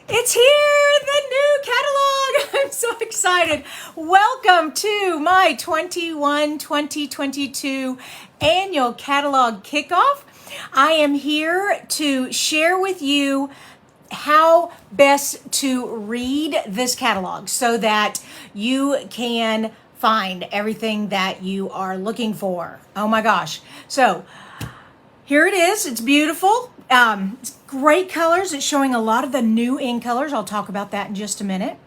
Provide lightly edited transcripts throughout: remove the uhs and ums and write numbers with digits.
It's here, the new catalog. I'm so excited. Welcome to my 2022 annual catalog kickoff. I am here to share with you how best to read this catalog so that you can find everything that you are looking for. Oh my gosh. So here it is. It's beautiful. It's great colors. It's showing a lot of the new in colors. I'll talk about that in just a minute.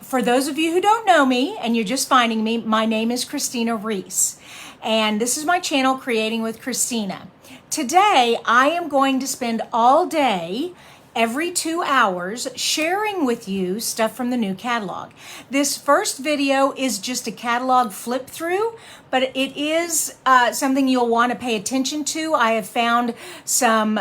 For those of you who don't know me and you're just finding me, my name is Kristina Reese, and this is my channel, Creating with Kristina. Today, I am going to spend all day, every 2 hours, sharing with you stuff from the new catalog. This first video is just a catalog flip through, but it is something you'll want to pay attention to. I have found some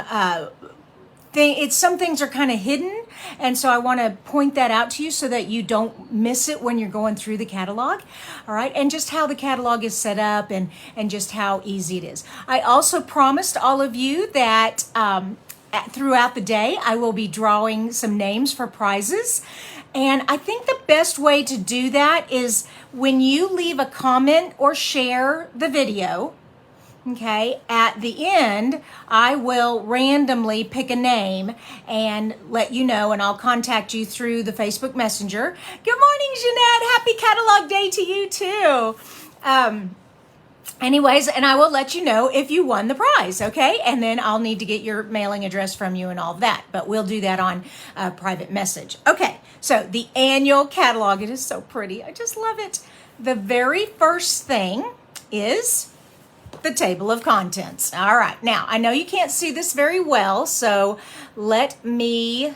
some things are kind of hidden, and so I want to point that out to you so that you don't miss it when you're going through the catalog. All right, and just how the catalog is set up and just how easy it is. I also promised all of you that throughout the day I will be drawing some names for prizes, and I think the best way to do that is when you leave a comment or share the video. Okay, at the end, I will randomly pick a name and let you know, and I'll contact you through the Facebook Messenger. Good morning, Jeanette. Happy Catalog Day to you, too. Anyways, and I will let you know if you won the prize, okay? And then I'll need to get your mailing address from you and all of that, but we'll do that on a private message. Okay, so the annual catalog, it is so pretty. I just love it. The very first thing is the table of contents. All right, now I know you can't see this very well, so let me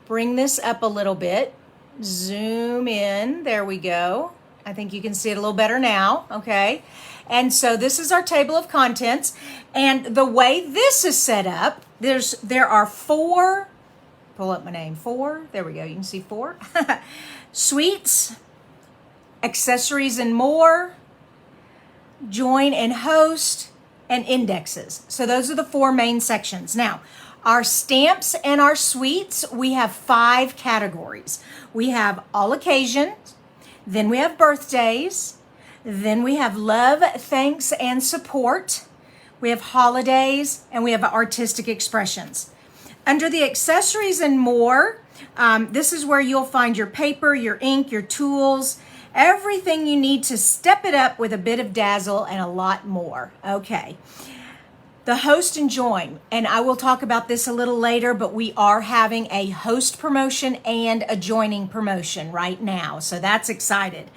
bring this up a little bit. Zoom in, there we go. I think you can see it a little better now, okay? And so this is our table of contents, and the way this is set up, there are four, pull up my name, four, there we go, you can see four. Suites, accessories and more, join and host, and indexes. So those are the four main sections. Now, our stamps and our suites, we have 5 categories. We have all occasions, then we have birthdays, then we have love, thanks, and support. We have holidays, and we have artistic expressions. Under the accessories and more, this is where you'll find your paper, your ink, your tools, everything you need to step it up with a bit of dazzle and a lot more. Okay. The host and join, and I will talk about this a little later, but we are having a host promotion and a joining promotion right now. So that's exciting.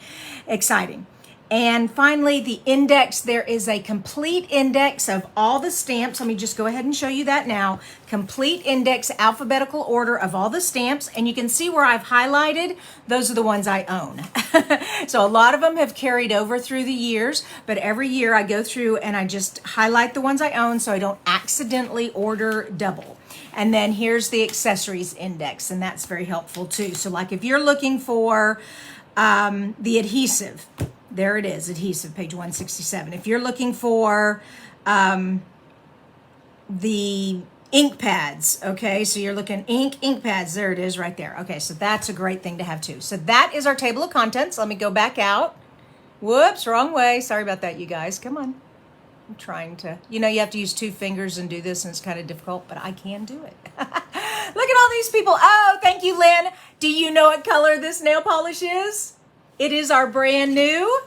And finally, the index, there is a complete index of all the stamps. Let me just go ahead and show you that now. Complete index, alphabetical order of all the stamps. And you can see where I've highlighted, those are the ones I own. So a lot of them have carried over through the years, but every year I go through and I just highlight the ones I own so I don't accidentally order double. And then here's the accessories index, and that's very helpful too. So like if you're looking for the adhesive, there it is, adhesive, page 167. If you're looking for the ink pads, okay, so you're looking ink pads, there it is right there. Okay, so that's a great thing to have too. So that is our table of contents. Let me go back out. Whoops, wrong way. Sorry about that, you guys. Come on. I'm trying to, you have to use 2 fingers and do this, and it's kind of difficult, but I can do it. Look at all these people. Oh, thank you, Lynn. Do you know what color this nail polish is? It is our brand new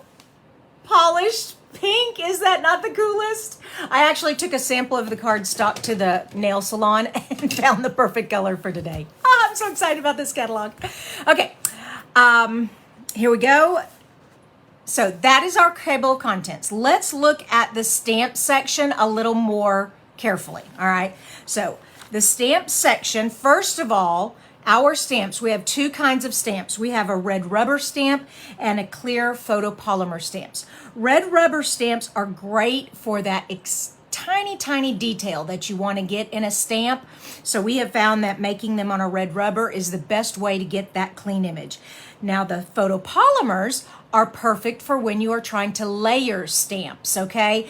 polished pink. Is that not the coolest? I actually took a sample of the cardstock to the nail salon and found the perfect color for today. Oh, I'm so excited about this catalog. Okay, here we go. So that is our table of contents. Let's look at the stamp section a little more carefully. All right, so the stamp section, first of all, our stamps, we have 2 kinds of stamps. We have a red rubber stamp and a clear photopolymer stamps. Red rubber stamps are great for that tiny, tiny detail that you want to get in a stamp. So we have found that making them on a red rubber is the best way to get that clean image. Now the photopolymers are perfect for when you are trying to layer stamps, okay?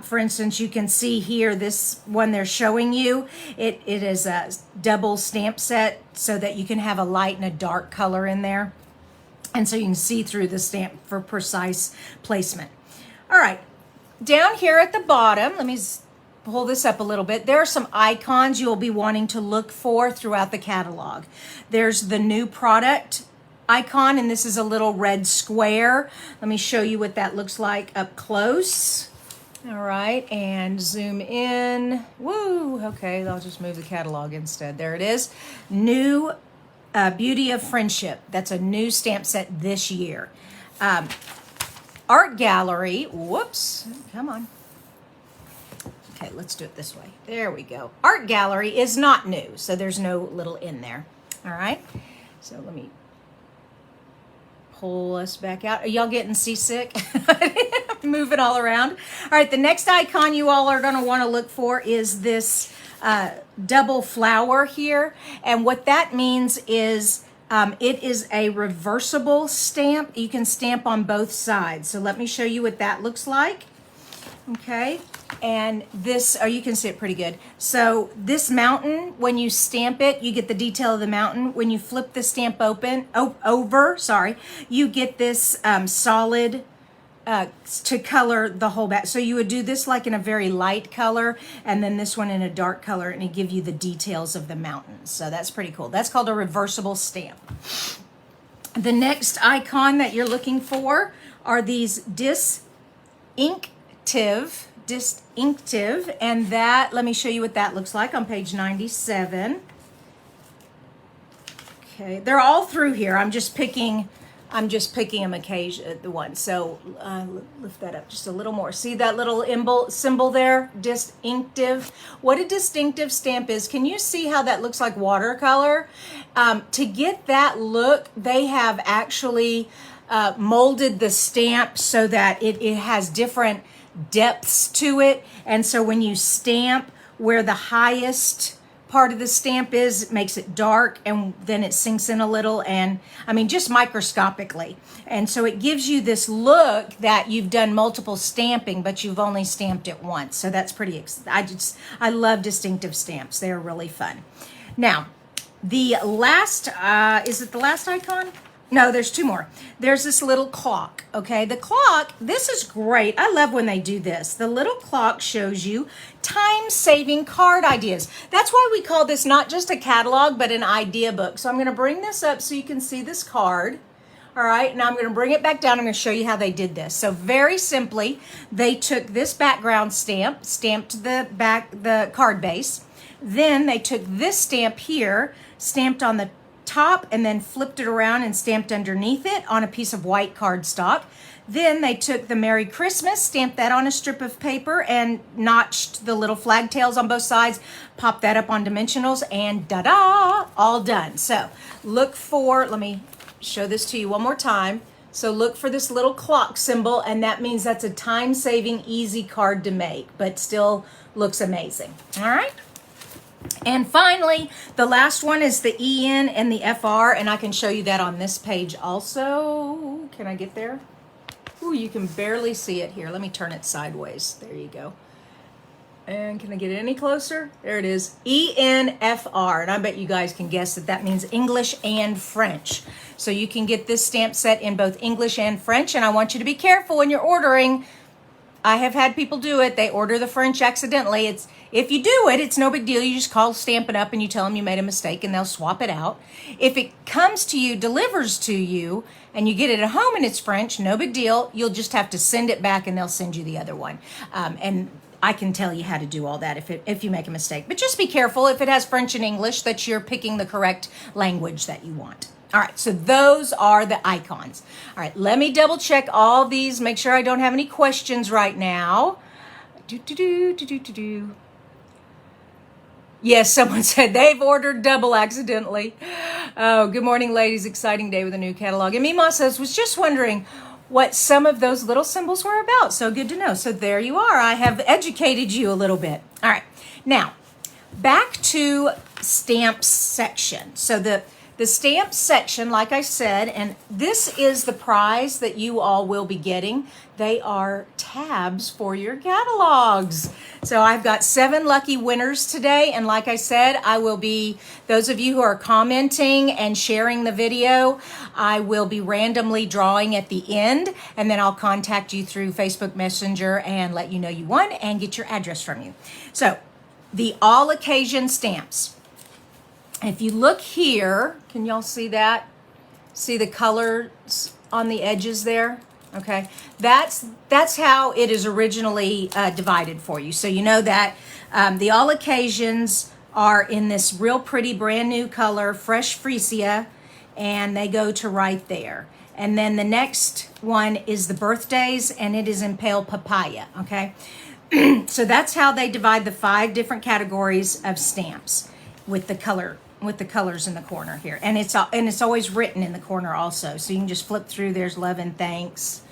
For instance, you can see here, this one they're showing you, it is a double stamp set so that you can have a light and a dark color in there. And so you can see through the stamp for precise placement. All right, down here at the bottom, let me pull this up a little bit. There are some icons you'll be wanting to look for throughout the catalog. There's the new product icon, and this is a little red square. Let me show you what that looks like up close. All right, and zoom in. Woo, okay, I'll just move the catalog instead. There it is. New Beauty of Friendship. That's a new stamp set this year. Art Gallery, whoops, come on. Okay, let's do it this way. There we go. Art Gallery is not new, so there's no little in there. All right, so let me pull us back out. Are y'all getting seasick? Moving all around. All right, the next icon you all are going to want to look for is this double flower here. And what that means is it is a reversible stamp. You can stamp on both sides. So let me show you what that looks like. Okay, and this, oh, you can see it pretty good. So this mountain, when you stamp it, you get the detail of the mountain. When you flip the stamp over, you get this solid to color the whole back. So you would do this like in a very light color, and then this one in a dark color, and it give you the details of the mountains. So that's pretty cool. That's called a reversible stamp. The next icon that you're looking for are these distinctive, and that, let me show you what that looks like on page 97. Okay, they're all through here. I'm just picking them occasionally, the one. So lift that up just a little more. See that little symbol there? Distinctive. What a distinctive stamp is. Can you see how that looks like watercolor? To get that look, they have actually molded the stamp so that it has different depths to it. And so when you stamp where the highest part of the stamp is, it makes it dark, and then it sinks in a little, and I mean just microscopically, and so it gives you this look that you've done multiple stamping but you've only stamped it once. So that's pretty I love distinctive stamps. They're really fun. Now the last is it the last icon? No, there's two more. There's this little clock, okay? The clock, this is great. I love when they do this. The little clock shows you time-saving card ideas. That's why we call this not just a catalog, but an idea book. So I'm going to bring this up so you can see this card. All right, now I'm going to bring it back down. I'm going to show you how they did this. So very simply, they took this background stamp, stamped the card base. Then they took this stamp here, stamped on the top, and then flipped it around and stamped underneath it on a piece of white cardstock. Then they took the Merry Christmas, stamped that on a strip of paper, and notched the little flag tails on both sides, popped that up on dimensionals, and da-da, all done. So look for, let me show this to you one more time. So look for this little clock symbol, and that means that's a time-saving, easy card to make, but still looks amazing. All right? And finally, the last one is the EN and the FR, and I can show you that on this page also. Can I get there? Ooh, you can barely see it here. Let me turn it sideways. There you go. And can I get it any closer? There it is. ENFR, and I bet you guys can guess that that means English and French. So you can get this stamp set in both English and French, and I want you to be careful when you're ordering. I have had people do it. They order the French accidentally. If you do it, it's no big deal. You just call Stampin' Up and you tell them you made a mistake and they'll swap it out. If it comes to you, delivers to you, and you get it at home and it's French, no big deal. You'll just have to send it back and they'll send you the other one. And I can tell you how to do all that if you make a mistake. But just be careful if it has French and English that you're picking the correct language that you want. All right, so those are the icons. All right, let me double check all these, make sure I don't have any questions right now. Yes, someone said they've ordered double accidentally. Oh, good morning, ladies. Exciting day with a new catalog. And Mima says, was just wondering, what some of those little symbols were about. So good to know. So there you are. I have educated you a little bit. All right. Now, back to stamps section. So the stamps section, like I said, and this is the prize that you all will be getting. They are tabs for your catalogs. So I've got 7 lucky winners today. And like I said, I will be, those of you who are commenting and sharing the video, I will be randomly drawing at the end. And then I'll contact you through Facebook Messenger and let you know you won and get your address from you. So the all occasion stamps. If you look here, can y'all see that? See the colors on the edges there? Okay, that's how it is originally divided for you. So you know that the all occasions are in this real pretty brand new color, fresh freesia, and they go to right there. And then the next one is the birthdays, and it is in pale papaya, okay? So that's how they divide the 5 different categories of stamps with the colors in the corner here. And it's always written in the corner also. So you can just flip through, there's love and thanks.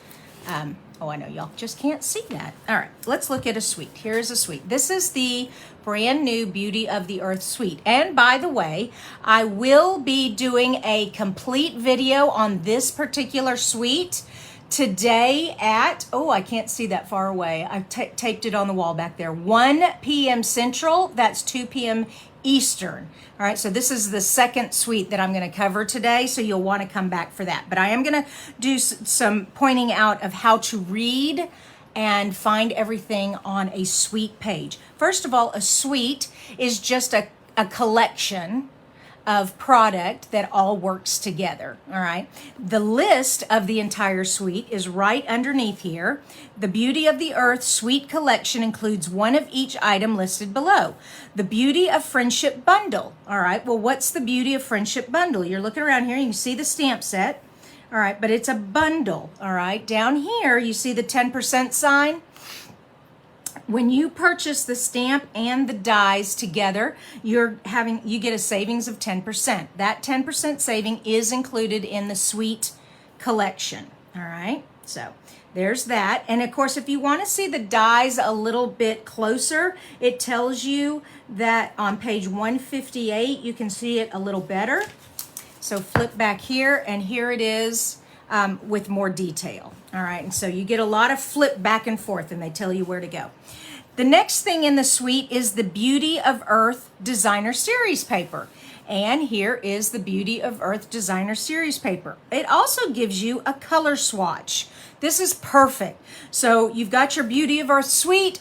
Oh, I know y'all just can't see that. All right, let's look at a suite. Here's a suite. This is the brand new Beauty of the Earth suite. And by the way, I will be doing a complete video on this particular suite today at, oh, I can't see that far away. I've taped it on the wall back there. 1 p.m. Central, that's 2 p.m. Eastern. All right, so this is the second suite that I'm going to cover today, so you'll want to come back for that. But I am going to do some pointing out of how to read and find everything on a suite page. First of all, a suite is just a collection of product that all works together, all right? The list of the entire suite is right underneath here. The Beauty of the Earth suite collection includes one of each item listed below. The Beauty of Friendship bundle, all right? Well, what's the Beauty of Friendship bundle? You're looking around here, you can see the stamp set, all right? But it's a bundle, all right? Down here, you see the 10% sign? When you purchase the stamp and the dies together, you get a savings of 10%. That 10% saving is included in the suite collection. All right, so there's that. And of course, if you want to see the dies a little bit closer, it tells you that on page 158, you can see it a little better. So flip back here, and here it is with more detail. All right, and so you get a lot of flip back and forth, and they tell you where to go. The next thing in the suite is the Beauty of Earth Designer Series paper. And here is the Beauty of Earth Designer Series paper. It also gives you a color swatch. This is perfect. So you've got your Beauty of Earth suite.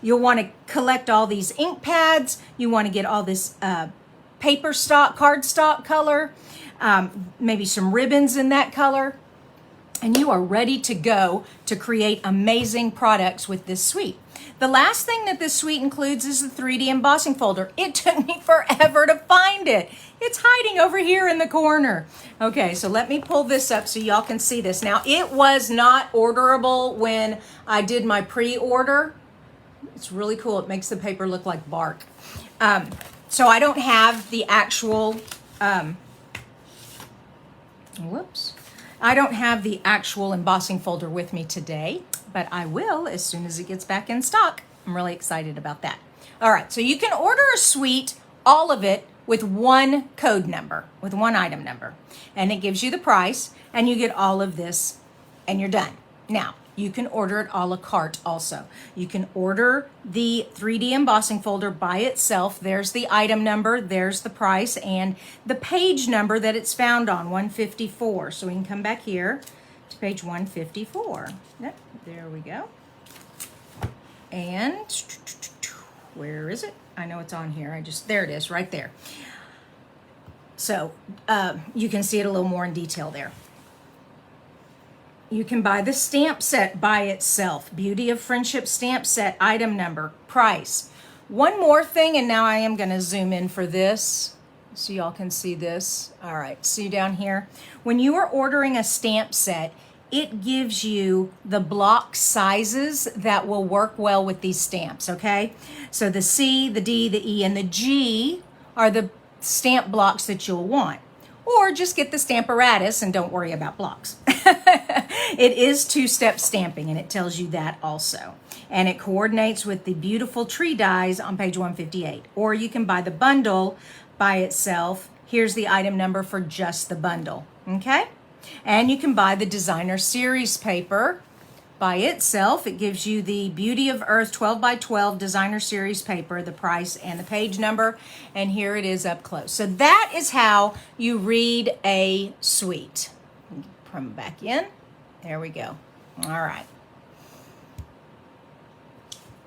You'll want to collect all these ink pads. You want to get all this paper stock, cardstock color, maybe some ribbons in that color. And you are ready to go to create amazing products with this suite. The last thing that this suite includes is the 3D embossing folder. It took me forever to find it. It's hiding over here in the corner. Okay, so let me pull this up so y'all can see this. Now, it was not orderable when I did my pre-order. It's really cool. It makes the paper look like bark. So I don't have the actual, I don't have the actual embossing folder with me today, but I will as soon as it gets back in stock. I'm really excited about that. All right, so you can order a suite, all of it, with one code number, with one item number. And it gives you the price, and you get all of this, and you're done. Now, you can order it a la carte also. You can order the 3D embossing folder by itself. There's the item number, there's the price, and the page number that it's found on, 154. So we can come back here to page 154. Yep, there we go. And where is it? I know it's on here. There it is, right there. So you can see it a little more in detail there. You can buy the stamp set by itself. Beauty of Friendship stamp set, item number, price. One more thing, and now I am going to zoom in for this so y'all can see this. All right, see down here? When you are ordering a stamp set, it gives you the block sizes that will work well with these stamps, okay? So the C, the D, the E, and the G are the stamp blocks that you'll want. Or just get the Stamparatus and don't worry about blocks. It is two-step stamping, and it tells you that also. And it coordinates with the beautiful tree dies on page 158. Or you can buy the bundle by itself. Here's the item number for just the bundle, okay? And you can buy the designer series paper by itself. It gives you the Beauty of Earth 12 by 12 designer series paper, the price and the page number, and here it is up close. So that is how you read a suite. Put them back in. There we go. All right.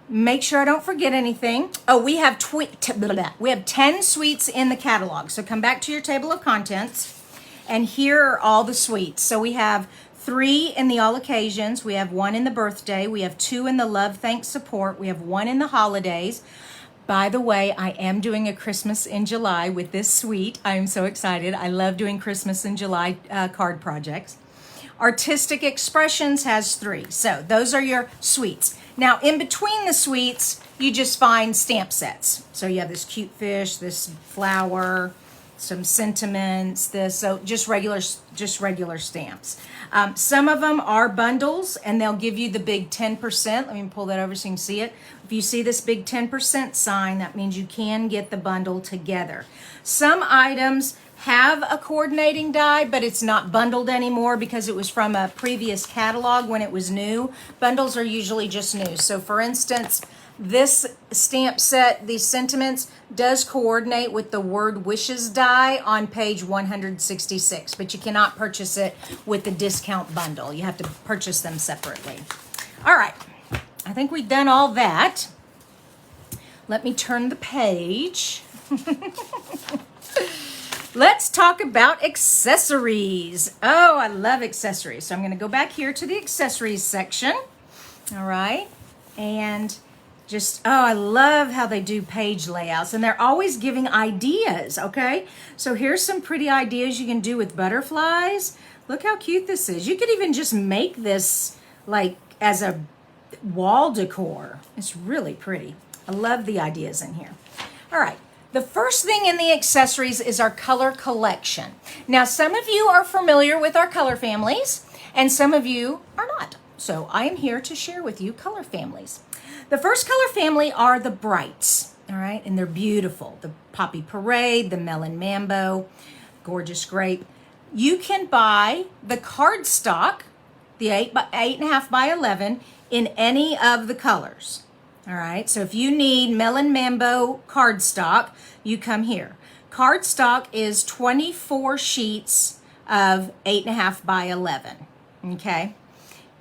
Make sure I don't forget anything. Oh, we have 10 suites in the catalog. So come back to your table of contents, and here are all the suites. So we have 3 in the all occasions. We have 1 in the birthday. We have 2 in the love, thanks, support. We have 1 in the holidays. By the way, I am doing a Christmas in July with this suite. I am so excited. I love doing Christmas in July card projects. Artistic Expressions has 3. So those are your suites. Now, in between the suites, you just find stamp sets. So you have this cute fish, this flower, some sentiments, so just regular stamps. Some of them are bundles, and they'll give you the big 10%. Let me pull that over so you can see it. If you see this big 10% sign, that means you can get the bundle together. Some items have a coordinating die, but it's not bundled anymore because it was from a previous catalog when it was new. Bundles are usually just new. So for instance, this stamp set, these sentiments, does coordinate with the Word Wishes die on page 166, but you cannot purchase it with the discount bundle. You have to purchase them separately. All right, I think we've done all that. Let me turn the page. Let's talk about accessories. Oh, I love accessories. So I'm going to go back here to the accessories section. All right. And just, oh, I love how they do page layouts. And they're always giving ideas, okay? So here's some pretty ideas you can do with butterflies. Look how cute this is. You could even just make this like as a wall decor. It's really pretty. I love the ideas in here. All right. The first thing in the accessories is our color collection. Now, some of you are familiar with our color families, and some of you are not. So I am here to share with you color families. The first color family are the brights, all right? And they're beautiful. The Poppy Parade, the Melon Mambo, Gorgeous Grape. You can buy the cardstock, the 8.5 by 11, in any of the colors. All right, so if you need Melon Mambo cardstock, you come here. Cardstock is 24 sheets of 8.5 by 11, okay?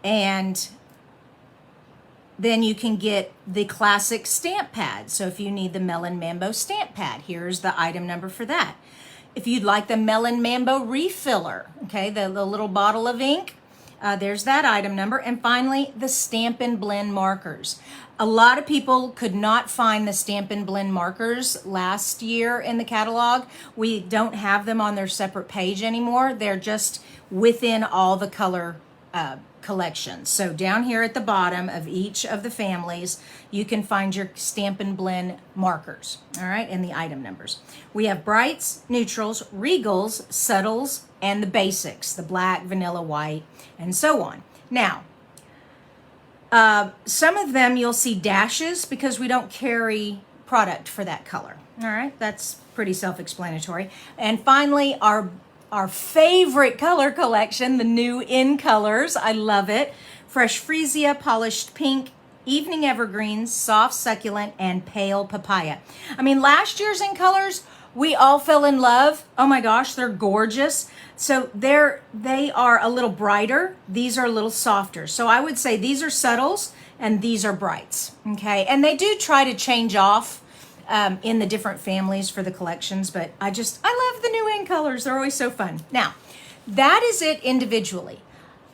And then you can get the classic stamp pad. So if you need the Melon Mambo stamp pad, here's the item number for that. If you'd like the Melon Mambo refiller, okay, the little bottle of ink, there's that item number. And finally, the Stampin' Blend markers. A lot of people could not find the Stampin' Blend markers last year in the catalog. We don't have them on their separate page anymore. They're just within all the color collections. So down here at the bottom of each of the families, you can find your Stampin' Blend markers, all right, and the item numbers. We have brights, neutrals, regals, subtles, and the basics, the black, vanilla, white, and so on. Now, some of them you'll see dashes because we don't carry product for that color. All right, that's pretty self-explanatory. And finally, our favorite color collection, the new in colors. I love it. Fresh Freesia, Polished Pink, Evening Evergreens, Soft Succulent, and Pale Papaya. I mean, last year's in colors, we all fell in love. Oh my gosh, they're gorgeous. So they are a little brighter. These are a little softer. So I would say these are subtles and these are brights, okay? And they do try to change off in the different families for the collections, but I love the new in colors. They're always so fun. Now, that is it individually.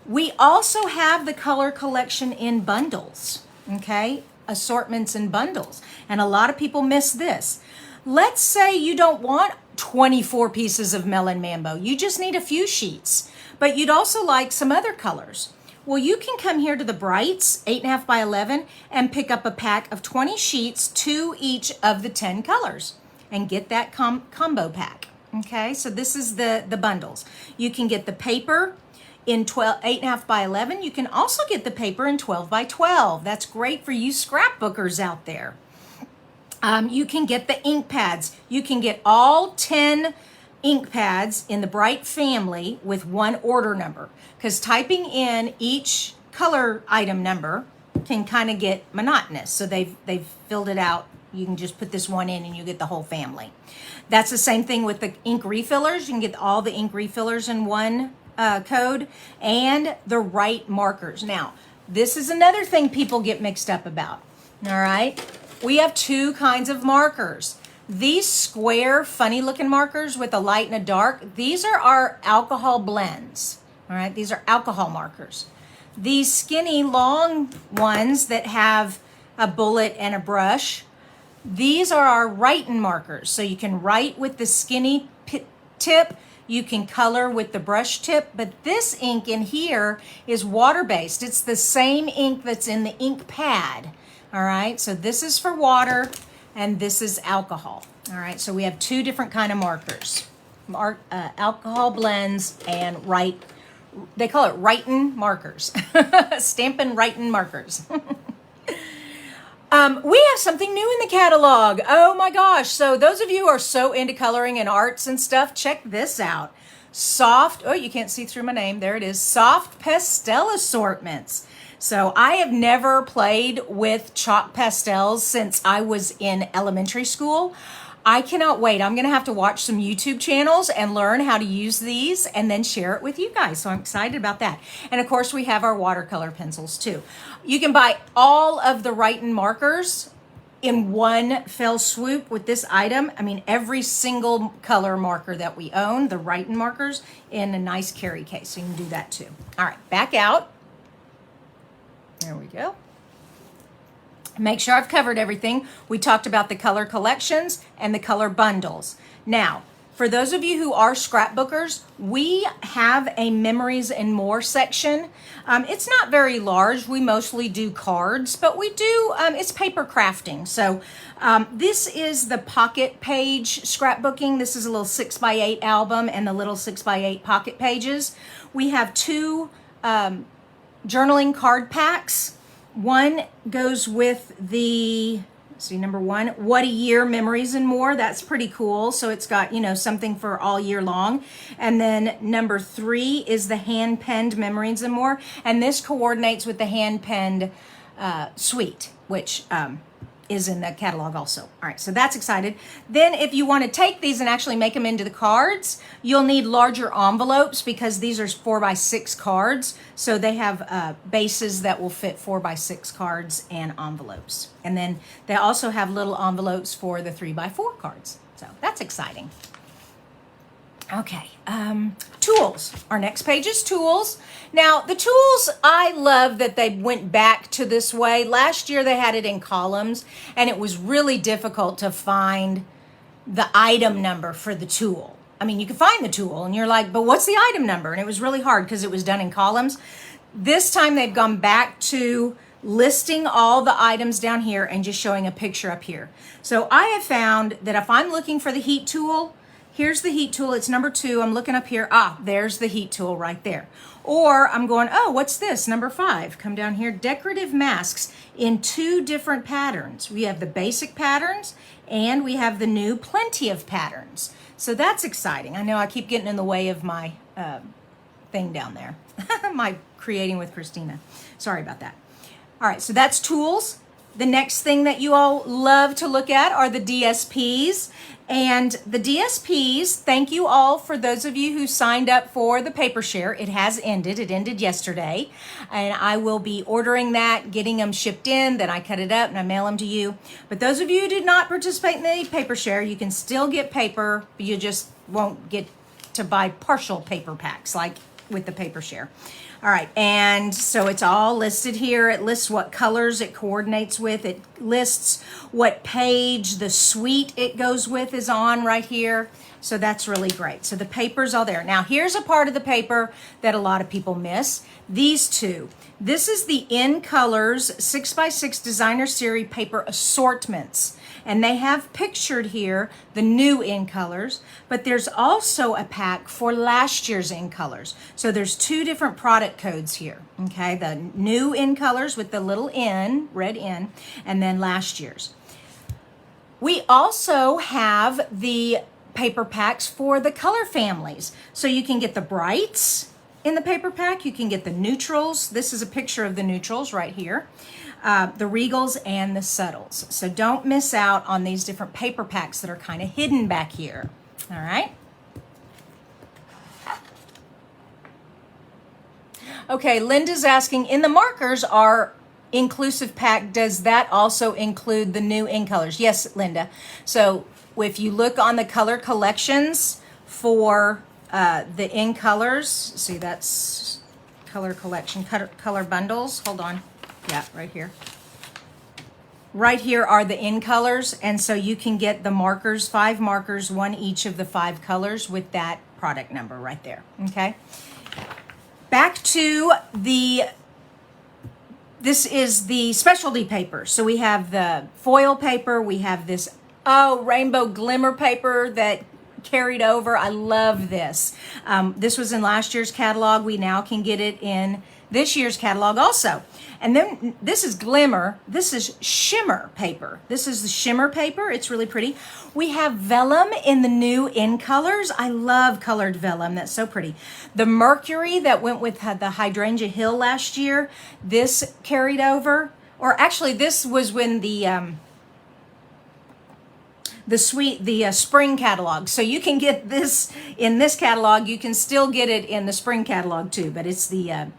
We also have the color collection in bundles, okay? Assortments in bundles. And a lot of people miss this. Let's say you don't want 24 pieces of Melon Mambo. You just need a few sheets, but you'd also like some other colors. Well, you can come here to the Brights, 8.5 by 11, and pick up a pack of 20 sheets, 2 each of the 10 colors, and get that combo pack. Okay, so this is the bundles. You can get the paper. in 8.5 by 11. You can also get the paper in 12 by 12. That's great for you scrapbookers out there. You can get the ink pads. You can get all 10 ink pads in the Bright family with one order number, because typing in each color item number can kind of get monotonous. So they've filled it out. You can just put this one in and you get the whole family. That's the same thing with the ink refillers. You can get all the ink refillers in one code, and the right markers. Now, this is another thing people get mixed up about. All right. We have two kinds of markers. These square, funny looking markers with a light and a dark, these are our alcohol blends. All right. These are alcohol markers. These skinny, long ones that have a bullet and a brush, these are our writing markers. So you can write with the skinny tip. You can color with the brush tip, but this ink in here is water-based. It's the same ink that's in the ink pad. All right, so this is for water and this is alcohol. All right, so we have two different kind of markers. Alcohol blends and they call it writing markers. Stampin' writing markers. We have something new in the catalog. Oh my gosh. So those of you who are so into coloring and arts and stuff, check this out. Soft, oh, you can't see through my name. There it is. Soft pastel assortments. So I have never played with chalk pastels since I was in elementary school. I cannot wait. I'm going to have to watch some YouTube channels and learn how to use these and then share it with you guys. So I'm excited about that. And of course, we have our watercolor pencils too. You can buy all of the writing markers in one fell swoop with this item. I mean, every single color marker that we own, the writing markers, in a nice carry case. So you can do that too. All right, back out. There we go. Make sure I've covered everything. We talked about the color collections and the color bundles. Now, for those of you who are scrapbookers, we have a Memories and More section. It's not very large. We mostly do cards, but we do, it's paper crafting. So this is the pocket page scrapbooking. This is a little 6x8 album and the little 6x8 pocket pages. We have two journaling card packs. One goes with the, see, number one, What a Year, Memories and More. That's pretty cool. So it's got, you know, something for all year long. And then number 3 is the hand-penned Memories and More. And this coordinates with the hand-penned suite, which is in the catalog also. All right, so that's excited. Then if you want to take these and actually make them into the cards, you'll need larger envelopes because these are 4x6 cards. So they have bases that will fit 4x6 cards and envelopes. And then they also have little envelopes for the 3x4 cards. So that's exciting. Okay, tools. Our next page is tools. Now, the tools, I love that they went back to this way. Last year, they had it in columns, and it was really difficult to find the item number for the tool. I mean, you can find the tool, and you're like, but what's the item number? And it was really hard because it was done in columns. This time, they've gone back to listing all the items down here and just showing a picture up here. So I have found that if I'm looking for the heat tool, here's the heat tool. It's number 2. I'm looking up here. Ah, there's the heat tool right there. Or I'm going, oh, what's this? Number 5. Come down here. Decorative masks in 2 different patterns. We have the basic patterns and we have the new plenty of patterns. So that's exciting. I know I keep getting in the way of my thing down there. My creating with Kristina. Sorry about that. All right, so that's tools. The next thing that you all love to look at are the DSPs. And the DSPs, thank you all for those of you who signed up for the paper share. It has ended. It ended yesterday. And I will be ordering that, getting them shipped in. Then I cut it up and I mail them to you. But those of you who did not participate in the paper share, you can still get paper, but you just won't get to buy partial paper packs like with the paper share. All right, and so it's all listed here. It lists what colors it coordinates with. It lists what page the suite it goes with is on right here. So that's really great. So the paper's all there. Now, here's a part of the paper that a lot of people miss. These two. This is the In Colors 6x6 Designer Series paper assortments. And they have pictured here the new in colors, but there's also a pack for last year's in colors. So there's two different product codes here, okay? The new in colors with the little N, red N, and then last year's. We also have the paper packs for the color families. So you can get the brights in the paper pack. You can get the neutrals. This is a picture of the neutrals right here. The regals and the subtles. So don't miss out on these different paper packs that are kind of hidden back here. All right. Okay, Linda's asking, in the markers are inclusive pack, does that also include the new in colors? Yes, Linda. So if you look on the color collections for the in colors, see that's color collection, color bundles. Hold on. Yeah, right here. Right here are the in colors, and so you can get the markers, 5 markers, one each of the 5 colors with that product number right there, okay? Back to this is the specialty paper. So we have the foil paper, we have this, rainbow glimmer paper that carried over. I love this. This was in last year's catalog. We now can get it in this year's catalog also. And then this is glimmer. This is shimmer paper. This is the shimmer paper. It's really pretty. We have vellum in the new in colors. I love colored vellum. That's so pretty. The mercury that went with the Hydrangea Hill last year, this carried over. Or actually, this was when the spring catalog. So you can get this in this catalog. You can still get it in the spring catalog too, but it's the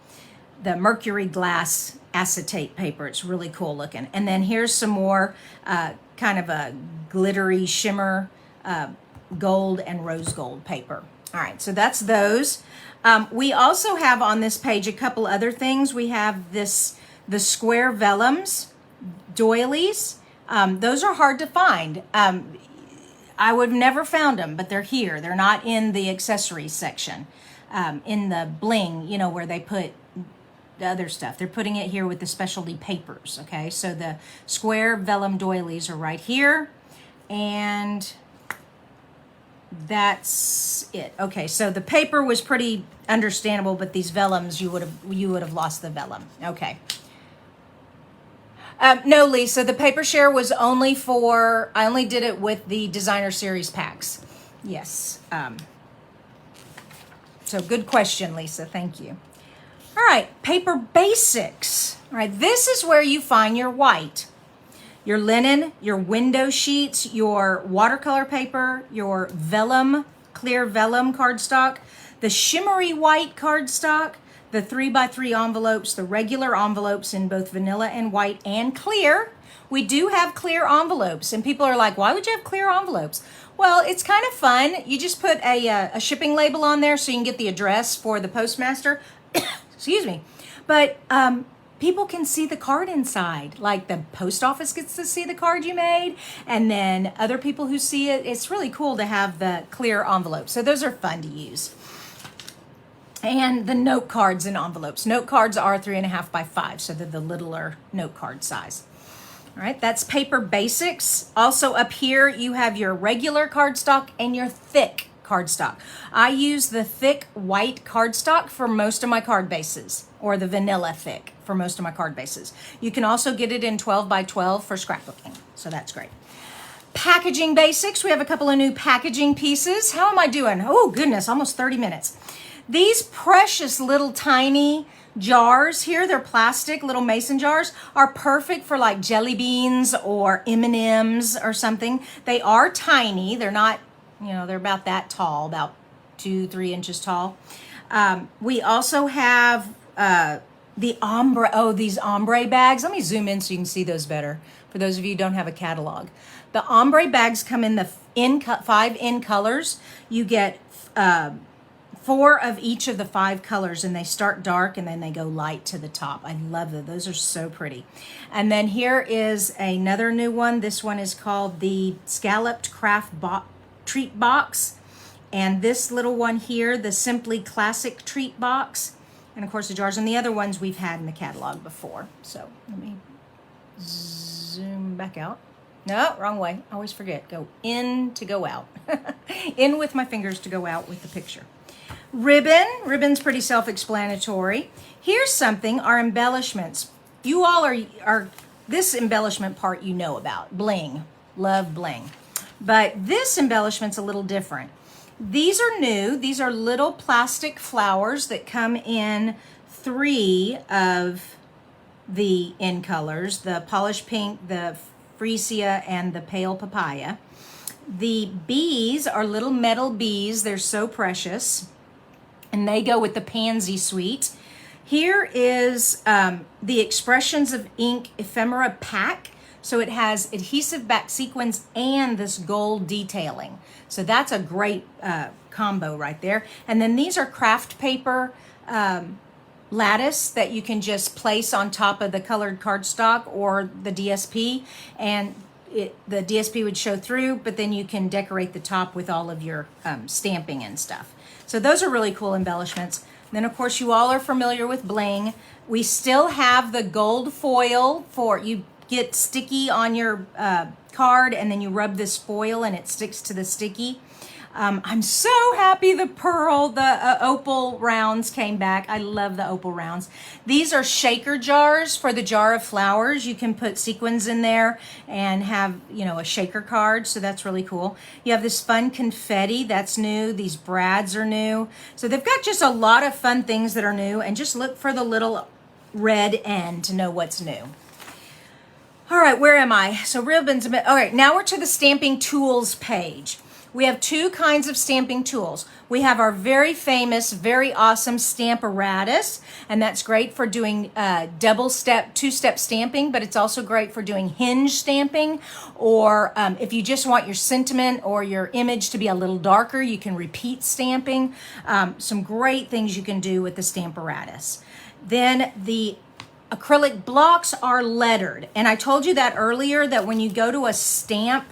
mercury glass acetate paper. It's really cool looking. And then here's some more kind of a glittery shimmer gold and rose gold paper. All right, so that's those. We also have on this page a couple other things. We have the square vellums, doilies. Those are hard to find. I would have never found them, but they're here. They're not in the accessories section, in the bling, you know, where they put the other stuff. They're putting it here with the specialty papers, okay? So the square vellum doilies are right here, and that's it. Okay, so the paper was pretty understandable, but these vellums, you would have lost the vellum. Okay. No, Lisa, the paper share was only for, I only did it with the designer series packs. Yes. So good question, Lisa. Thank you. All right, paper basics. All right, this is where you find your white, your linen, your window sheets, your watercolor paper, your vellum, clear vellum cardstock, the shimmery white cardstock, the 3x3 envelopes, the regular envelopes in both vanilla and white and clear. We do have clear envelopes, and people are like, why would you have clear envelopes? Well, it's kind of fun. You just put a shipping label on there so you can get the address for the postmaster. Excuse me. But people can see the card inside. Like the post office gets to see the card you made, and then other people who see it. It's really cool to have the clear envelope. So those are fun to use. And the note cards and envelopes. Note cards are 3.5 by 5, so they're the littler note card size. All right, that's paper basics. Also up here, you have your regular cardstock and your thick cardstock. I use the thick white cardstock for most of my card bases, or the vanilla thick for most of my card bases. You can also get it in 12 by 12 for scrapbooking, so that's great. Packaging basics, we have a couple of new packaging pieces. How am I doing? Oh goodness, almost 30 minutes. These precious little tiny jars here, they're plastic little mason jars, are perfect for like jelly beans or M&Ms or something. They are tiny. They're not, you know, they're about that tall, about 2-3 inches tall. We also have the ombre, these ombre bags. Let me zoom in so you can see those better for those of you who don't have a catalog. The ombre bags come in the 5 in colors. You get 4 of each of the 5 colors, and they start dark and then they go light to the top. I love them. Those are so pretty. And then here is another new one. This one is called the Scalloped Craft Treat Box. And this little one here, the Simply Classic Treat Box. And of course the jars, and the other ones we've had in the catalog before. So let me zoom back out. No, wrong way. I always forget. Go in to go out. In with my fingers to go out with the picture. Ribbon's pretty self-explanatory. Here's something, our embellishments. You all are this embellishment part you know about. Bling. Love bling. But this embellishment's a little different. These are new. These are little plastic flowers that come in 3 of the in colors, the polished pink, the freesia, and the pale papaya. The bees are little metal bees. They're so precious. And they go with the pansy suite. Here is the Expressions of Ink ephemera pack. So it has adhesive back sequins and this gold detailing. So that's a great combo right there. And then these are craft paper lattice that you can just place on top of the colored cardstock or the DSP, and the DSP would show through, but then you can decorate the top with all of your stamping and stuff. So those are really cool embellishments. Then of course you all are familiar with bling. We still have the gold foil for you get sticky on your card, and then you rub this foil and it sticks to the sticky. I'm so happy the pearl, the opal rounds came back. I love the opal rounds. These are shaker jars for the jar of flowers. You can put sequins in there and have, you know, a shaker card. So that's really cool. You have this fun confetti. That's new. These brads are new. So they've got just a lot of fun things that are new, and just look for the little red N to know what's new. All right, where am I? So ribbons. All right, now we're to the stamping tools page. We have 2 kinds of stamping tools. We have our very famous, very awesome Stamparatus, and that's great for doing two-step stamping, but it's also great for doing hinge stamping, or if you just want your sentiment or your image to be a little darker, you can repeat stamping. Some great things you can do with the Stamparatus. Then the acrylic blocks are lettered, and I told you that earlier, that when you go to a stamp,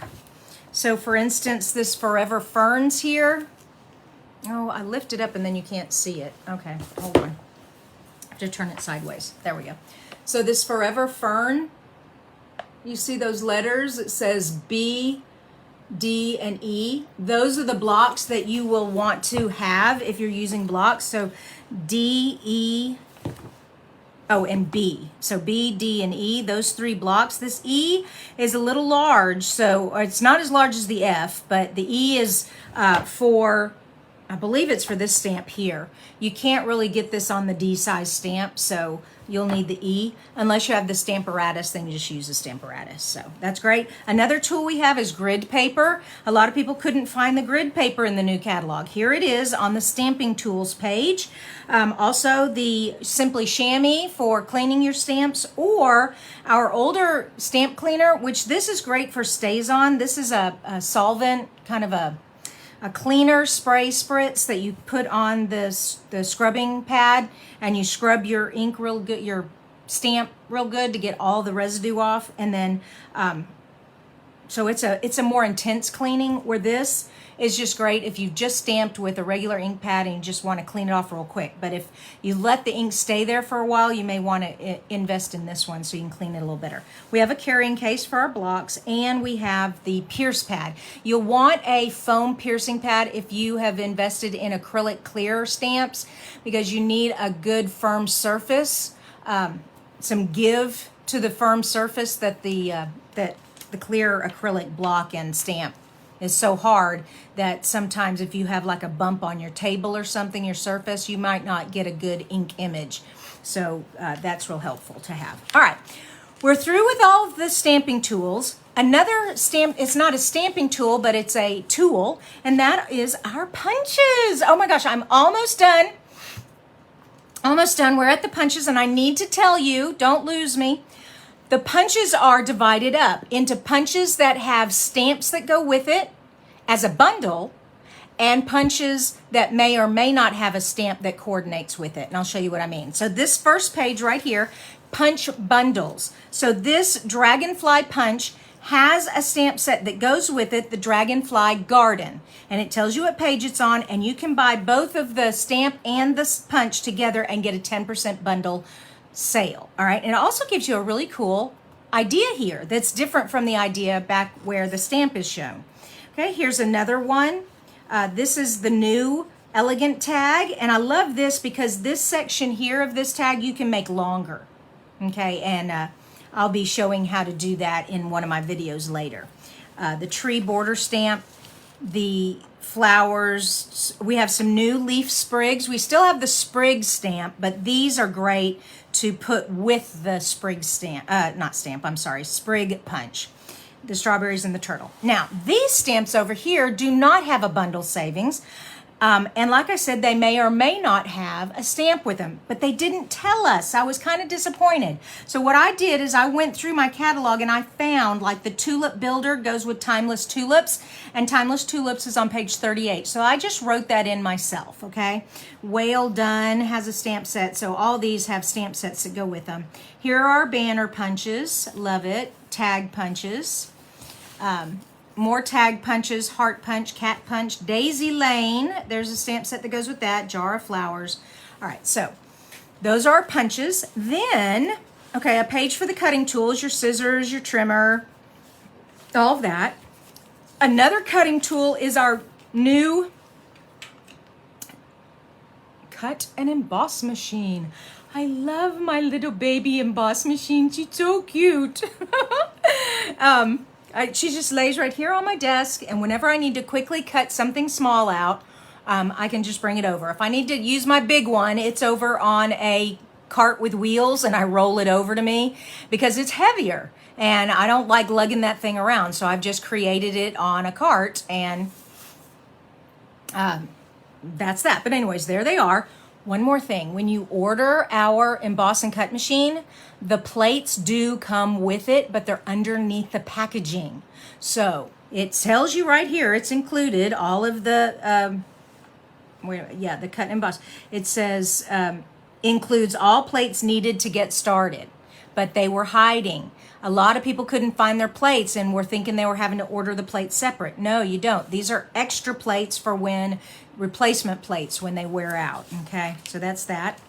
so for instance, this Forever Ferns here. Oh, I lift it up and then you can't see it. Okay, hold on. I have to turn it sideways. There we go. So this Forever Fern, you see those letters? It says B, D, and E. Those are the blocks that you will want to have if you're using blocks. So D, E, and B. So B, D, and E, those 3 blocks. This E is a little large, so it's not as large as the F, but the E is for, I believe it's for this stamp here. You can't really get this on the D size stamp, so you'll need the E. Unless you have the Stamparatus, then you just use the Stamparatus. So that's great. Another tool we have is grid paper. A lot of people couldn't find the grid paper in the new catalog. Here it is on the stamping tools page. Also the Simply Chamois for cleaning your stamps, or our older stamp cleaner, which this is great for StazOn. This is a solvent, kind of a cleaner spray spritz that you put on the scrubbing pad, and you scrub your ink real good, your stamp real good to get all the residue off. And then so it's a more intense cleaning, where this is just great if you've just stamped with a regular ink pad and you just want to clean it off real quick. But if you let the ink stay there for a while, you may want to invest in this one so you can clean it a little better. We have a carrying case for our blocks, and we have the pierce pad. You'll want a foam piercing pad if you have invested in acrylic clear stamps, because you need a good firm surface, some give to the firm surface that the clear acrylic block and stamp is so hard that sometimes if you have like a bump on your table or something, your surface, you might not get a good ink image. So that's real helpful to have. All right, we're through with all of the stamping tools. Another stamp, it's not a stamping tool, but it's a tool, and that is our punches. Oh my gosh, I'm almost done. Almost done. We're at the punches, and I need to tell you, don't lose me. The punches are divided up into punches that have stamps that go with it as a bundle, and punches that may or may not have a stamp that coordinates with it. And I'll show you what I mean. So this first page right here, punch bundles. So this Dragonfly punch has a stamp set that goes with it, the Dragonfly Garden. And it tells you what page it's on, and you can buy both of the stamp and the punch together and get a 10% bundle sale. All right, and it also gives you a really cool idea here that's different from the idea back where the stamp is shown. Okay, here's another one. This is the new elegant tag, and I love this because this section here of this tag you can make longer. Okay, and I'll be showing how to do that in one of my videos later. The tree border stamp, the flowers, we have some new leaf sprigs. We still have the sprig stamp, but these are great to put with the sprig stamp, sprig punch. The strawberries and the turtle. Now, these stamps over here do not have a bundle savings. And like I said, they may or may not have a stamp with them, but they didn't tell us. I was kind of disappointed. So what I did is I went through my catalog and I found like the tulip builder goes with timeless tulips, and timeless tulips is on page 38. So I just wrote that in myself, okay? Whale Done has a stamp set, so all these have stamp sets that go with them. Here are banner punches, love it, tag punches. More tag punches, heart punch, cat punch, Daisy Lane. There's a stamp set that goes with that, jar of flowers. All right, so those are our punches. Then, okay, a page for the cutting tools, your scissors, your trimmer, all of that. Another cutting tool is our new cut and emboss machine. I love my little baby emboss machine. She's so cute. She just lays right here on my desk, and whenever I need to quickly cut something small out, I can just bring it over. If I need to use my big one, it's over on a cart with wheels, and I roll it over to me because it's heavier, and I don't like lugging that thing around, so I've just created it on a cart, and that's that. But anyways, there they are. One more thing, when you order our emboss and cut machine, the plates do come with it, but they're underneath the packaging. So it tells you right here, it's included, all of the, the cut and emboss. It says, includes all plates needed to get started, but they were hiding. A lot of people couldn't find their plates and were thinking they were having to order the plates separate. No, you don't. These are extra plates for when replacement plates when they wear out. Okay, so that's that.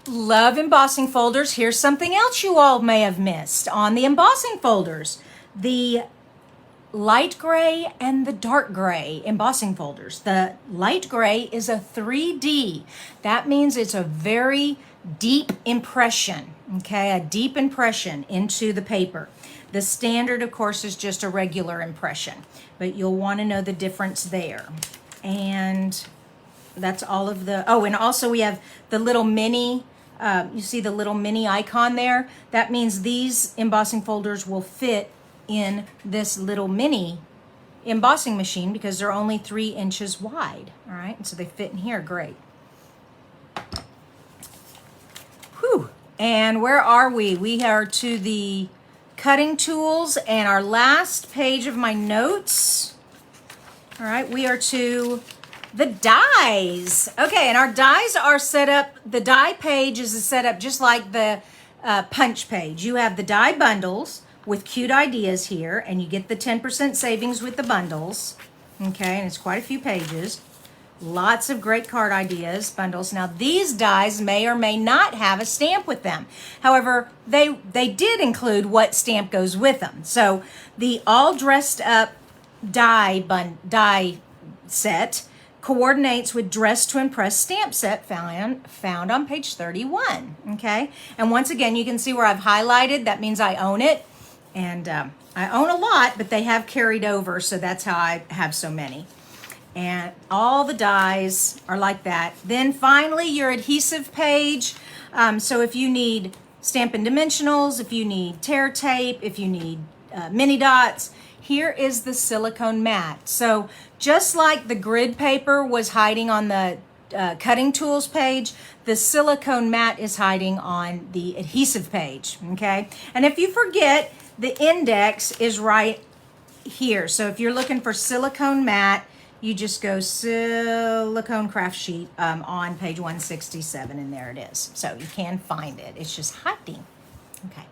Love embossing folders. Here's something else you all may have missed on the embossing folders. The light gray and the dark gray embossing folders. The light gray is a 3D. That means it's a very deep impression, okay, a deep impression into the paper. The standard, of course, is just a regular impression, but you'll want to know the difference there. And that's all of the, oh, and also we have the little mini, you see the little mini icon there? That means these embossing folders will fit in this little mini embossing machine because they're only 3 inches wide, all right? And so they fit in here, great. Whew. And where are we? We are to the cutting tools and our last page of my notes. All right, we are to the dies. Okay, and our dies are set up, the die page is set up just like the punch page. You have the die bundles with cute ideas here, and you get the 10% savings with the bundles. Okay, and it's quite a few pages. Lots of great card ideas, bundles. Now these dies may or may not have a stamp with them. However, they did include what stamp goes with them. So the all dressed up die set coordinates with Dress to Impress stamp set found on page 31. Okay, and once again, you can see where I've highlighted. That means I own it, and I own a lot, but they have carried over, so that's how I have so many. And all the dies are like that. Then finally, your adhesive page. So if you need Stampin' Dimensionals, if you need tear tape, if you need mini dots, here is the silicone mat. So just like the grid paper was hiding on the cutting tools page, the silicone mat is hiding on the adhesive page, okay? And if you forget, the index is right here. So if you're looking for silicone mat, you just go silicone craft sheet on page 167, and there it is. So you can find it. It's just hiding. Okay.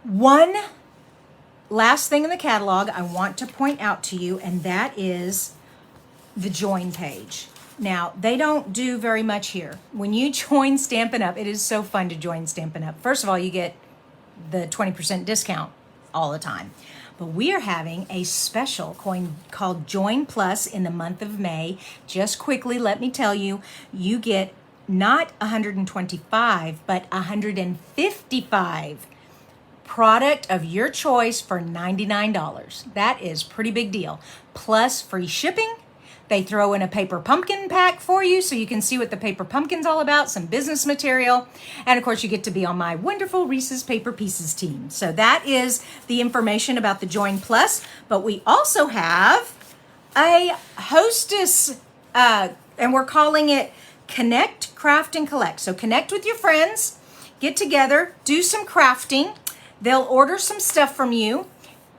One last thing in the catalog I want to point out to you, and that is the join page. Now, they don't do very much here. When you join Stampin' Up, it is so fun to join Stampin' Up. First of all, you get the 20% discount all the time. But we are having a special coin called Join Plus in the month of May. Just quickly, let me tell you, you get not 125, but 155 product of your choice for $99. That is pretty big deal. Plus free shipping. They throw in a paper pumpkin pack for you so you can see what the paper pumpkin's all about, some business material. And of course, you get to be on my wonderful Reese's Paper Pieces team. So that is the information about the Join Plus. But we also have a hostess, and we're calling it Connect, Craft, and Collect. So connect with your friends, get together, do some crafting. They'll order some stuff from you,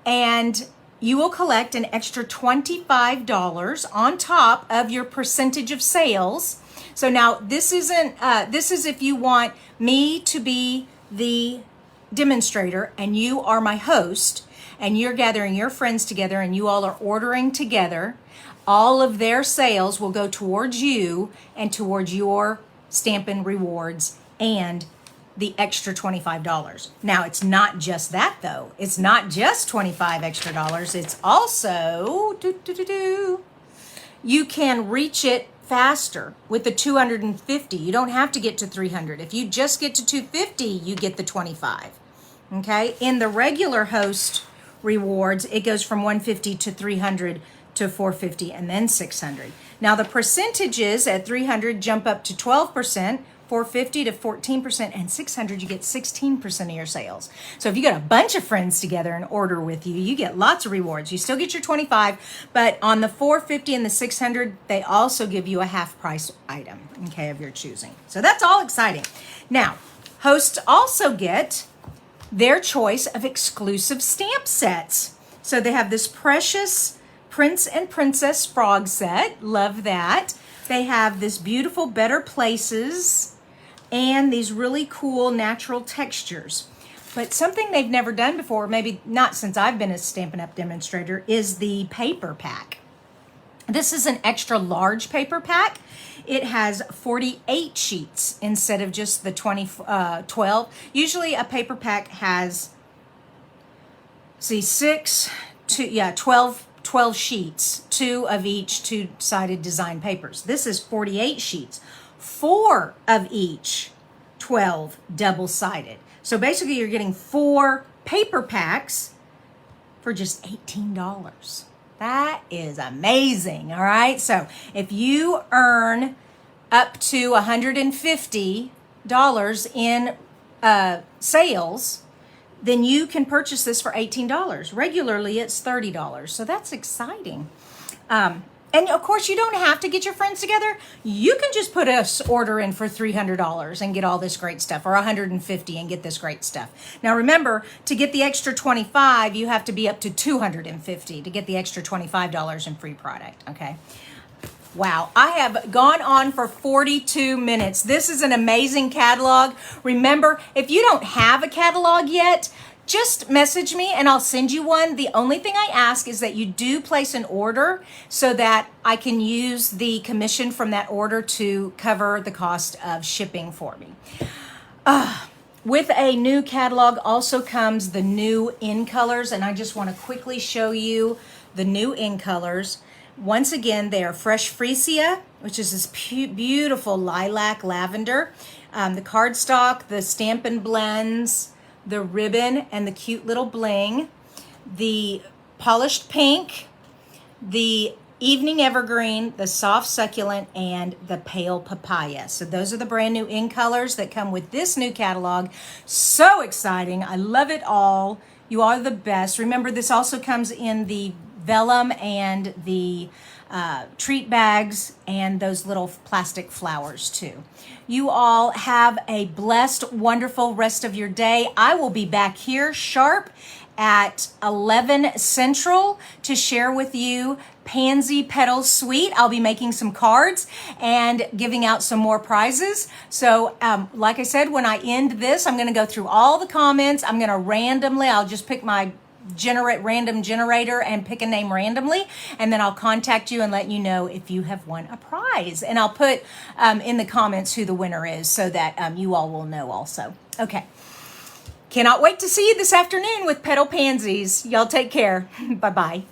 and you will collect an extra $25 on top of your percentage of sales. So now this isn't, this is if you want me to be the demonstrator and you are my host and you're gathering your friends together and you all are ordering together. All of their sales will go towards you and towards your Stampin' Rewards and the extra $25. Now, it's not just that though. It's not just 25 extra dollars. It's also, you can reach it faster with the 250. You don't have to get to 300. If you just get to 250, you get the 25. Okay? In the regular host rewards, it goes from 150 to 300 to 450 and then 600. Now, the percentages at 300 jump up to 12%. 450 to 14%, and 600 you get 16% of your sales. So if you got a bunch of friends together and order with you, you get lots of rewards. You still get your 25, but on the 450 and the 600, they also give you a half price item, okay, of your choosing. So that's all exciting. Now, hosts also get their choice of exclusive stamp sets. So they have this precious Prince and Princess frog set. Love that. They have this beautiful Better Places and these really cool natural textures. But something they've never done before, maybe not since I've been a Stampin' Up demonstrator, is the paper pack. This is an extra large paper pack. It has 48 sheets instead of just the 12. Usually a paper pack has, 12 sheets, 2 of each two-sided design papers. This is 48 sheets, 4 of each 12 double-sided. So basically you're getting 4 paper packs for just $18. That is amazing, all right? So if you earn up to $150 in sales, then you can purchase this for $18. Regularly, it's $30. So that's exciting. And of course, you don't have to get your friends together. You can just put an order in for $300 and get all this great stuff, or $150 and get this great stuff. Now remember, to get the extra $25, you have to be up to $250 to get the extra $25 in free product, okay? Wow, I have gone on for 42 minutes. This is an amazing catalog. Remember, if you don't have a catalog yet, just message me and I'll send you one. The only thing I ask is that you do place an order so that I can use the commission from that order to cover the cost of shipping for me. With a new catalog also comes the new in colors, and I just want to quickly show you the new in colors. Once again, they are Fresh Freesia, which is this beautiful lilac lavender, the cardstock, the Stampin' Blends, the ribbon, and the cute little bling, the polished pink, the evening evergreen, the soft succulent, and the pale papaya. So those are the brand new in colors that come with this new catalog. So exciting. I love it all. You are the best. Remember, this also comes in the vellum and the treat bags and those little plastic flowers too. You all have a blessed, wonderful rest of your day. I will be back here sharp at 11 Central to share with you Pansy Petals Sweet. I'll be making some cards and giving out some more prizes. So like I said, when I end this, I'm going to go through all the comments. I'm going to randomly, I'll just pick my random generator and pick a name randomly, and then I'll contact you and let you know if you have won a prize. And I'll put in the comments who the winner is so that you all will know also. Okay. Cannot wait to see you this afternoon with Petal Pansies. Y'all take care. Bye-bye.